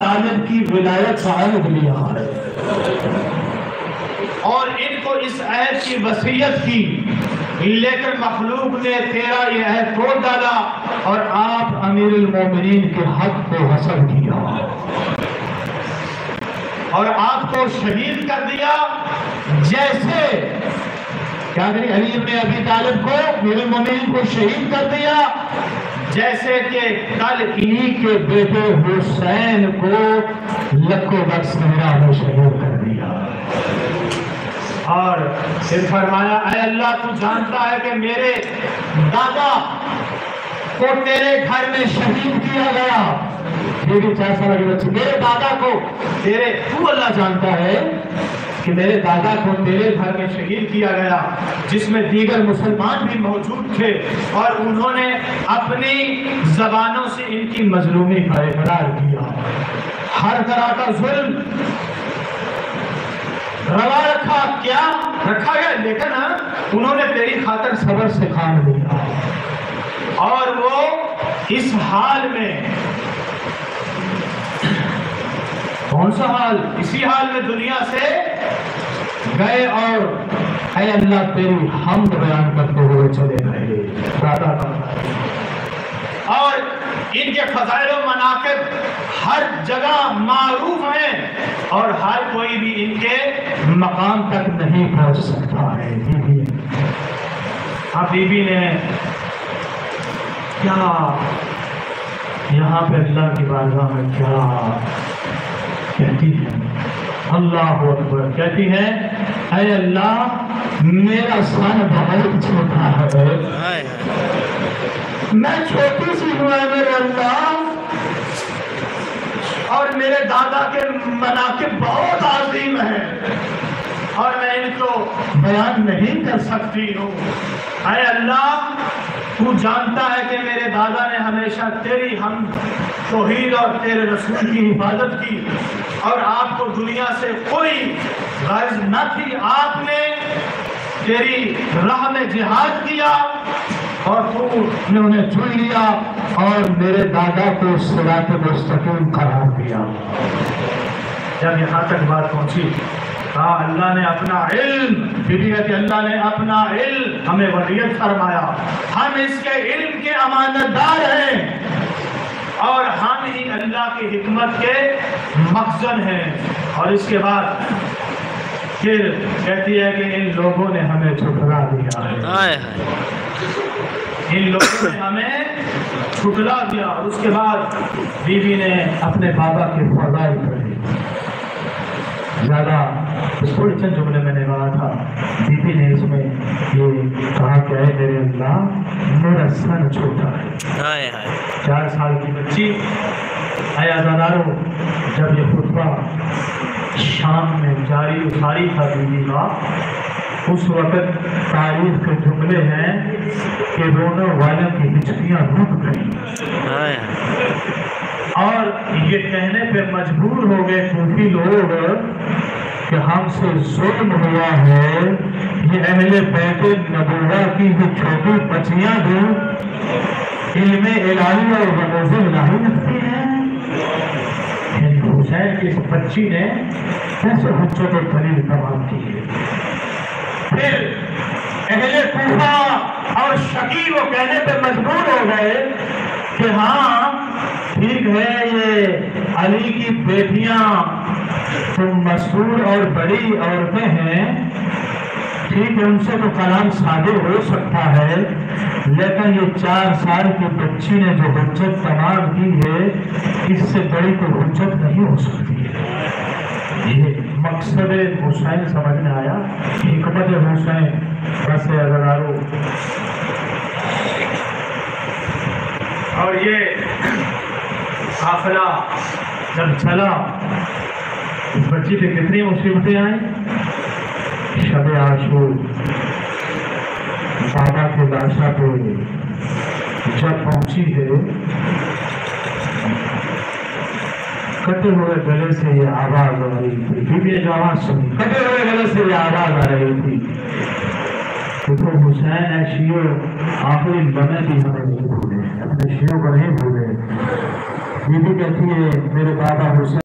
طالب کی ولایت کا عہد لیا ہے اور ان کو اس عہد کی وصیت کی، لیکن مخلوق نے تیرا یہ عہد توڑ ڈالا اور آپ امیر المومنین کے حق کو حسب کیا اور آپ کو شہید کر دیا، جیسے کیا کری علی ابن ابی طالب کو امیر المومنین کو شہید کر دیا، جیسے کہ کل انہی کے بیٹے حسین کو لکو بر صحرا میں شہید کر دیا۔ اور پھر فرمایا اے اللہ تو جانتا ہے کہ میرے دادا کو تیرے گھر میں شہید کیا گیا، یہ بھی 4 سال کے بچے، میرے دادا کو تو اللہ جانتا ہے کہ میرے دادا کو تیرے گھر میں شہید کیا گیا، جس میں دیگر مسلمان بھی موجود تھے، اور انہوں نے اپنی زبانوں سے ان کی مظلومی کا اقرار کیا، ہر طرح کا ظلم روا رکھا گیا، لیکن انہوں نے تیری خاطر صبر سے کام لیا، اور وہ اس حال میں، کون سا حال؟ اسی حال میں دنیا سے گئے اور اے اللہ تیری حمد بیان کرتے ہوئے چلے گئے دادا کا، اور ان کے فضائل و مناقب ہر جگہ معروف ہیں اور ہر کوئی بھی ان کے مقام تک نہیں پہنچ سکتا ہے۔ بی بی نے کیا یہاں پہ اللہ کی بارگاہ میں کیا کہتی ہے؟ اللہ اکبر، کہتی ہے اے اللہ میرا سن بہت چھوٹا ہے، میں چھوٹی سی ہوں اے میرے اللہ، اور میرے دادا کے مناقب بہت عظیم ہیں اور میں ان کو بیان نہیں کر سکتی ہوں۔ اے اللہ تو جانتا ہے کہ میرے دادا نے ہمیشہ تیری حمد توحید اور تیرے رسول کی حفاظت کی، اور آپ کو دنیا سے کوئی غرض نہ تھی، آپ نے تیری راہ میں جہاد کیا اور تو نے انہیں چن لیا اور میرے دادا کو صراط مستقیم قرار دیا۔ جب یہاں تک بات پہنچی، کہا اللہ نے اپنا علم، بیوی ہے کہ اللہ نے اپنا علم ہمیں وصیت فرمایا، ہم اس کے علم کے امانت دار ہیں اور ہم ہی اللہ کی حکمت کے مخزن ہیں۔ اور اس کے بعد پھر کہتی ہے کہ ان لوگوں نے ہمیں ٹھکرا دیا ہے، ان لوگوں نے ہمیں ٹھکرا دیا۔ اور اس کے بعد بیوی نے اپنے بابا کے فضائل پڑھے، زیادہ تھوڑے چند جملے میں نے کہا تھا، بیوی نے اس میں یہ کہا کہ اے میرے اللہ میرا سن چھوٹا ہے، 4 سال کی بچی۔ اے عزیزانو، جب یہ خطبہ شام میں جاری و ساری تھا بیوی کا، اس وقت تاریخ کے جملے ہیں کہ رونے والوں کی ہچکیاں رک گئیں اور یہ کہنے پہ مجبور ہو گئے کوفی لوگ کہ ہم سے ظلم ہوا ہے، یہ اہل بیت نبوہ کی جو چھوٹی بچیاں بھی علم الہی اور رموز الہی رکھتی ہیں۔ حسین کی اس بچی نے کیسے حجت اور دلیل تمام کی ہے۔ پھر اہل کوفہ اور شقی وہ کہنے پہ مجبور ہو گئے کہ ہاں ٹھیک ہے، یہ علی کی بیٹیاں تو مشہور اور بڑی عورتیں ہیں، ٹھیک ہے ان سے تو کلام صادر ہو سکتا ہے، لیکن یہ 4 سال کی بچی نے جو حجت تمام کی ہے، اس سے بڑی کوئی حجت نہیں ہو سکتی ہے۔ یہ مقصد حسین سمجھ میں آیا، حکمت حسین بس عزیزانو۔ اور یہ قافلہ جب چلا، اس بچی پہ کتنی مصیبتیں آئیں۔ شب عاشور بابا کے لاشا پہ جب پہنچی ہے، کٹے ہوئے گلے سے یہ آواز آ رہی تھی، بیوی نے جو آواز سنی، کٹے ہوئے گلے سے یہ آواز آ رہی تھی، تو حسین ہے شیعہ آخری لمحے بھی ہمیں نہیں بھولے، اپنے شیعوں کو نہیں بھولے۔ بیوی کہتی ہے میرے بابا حسین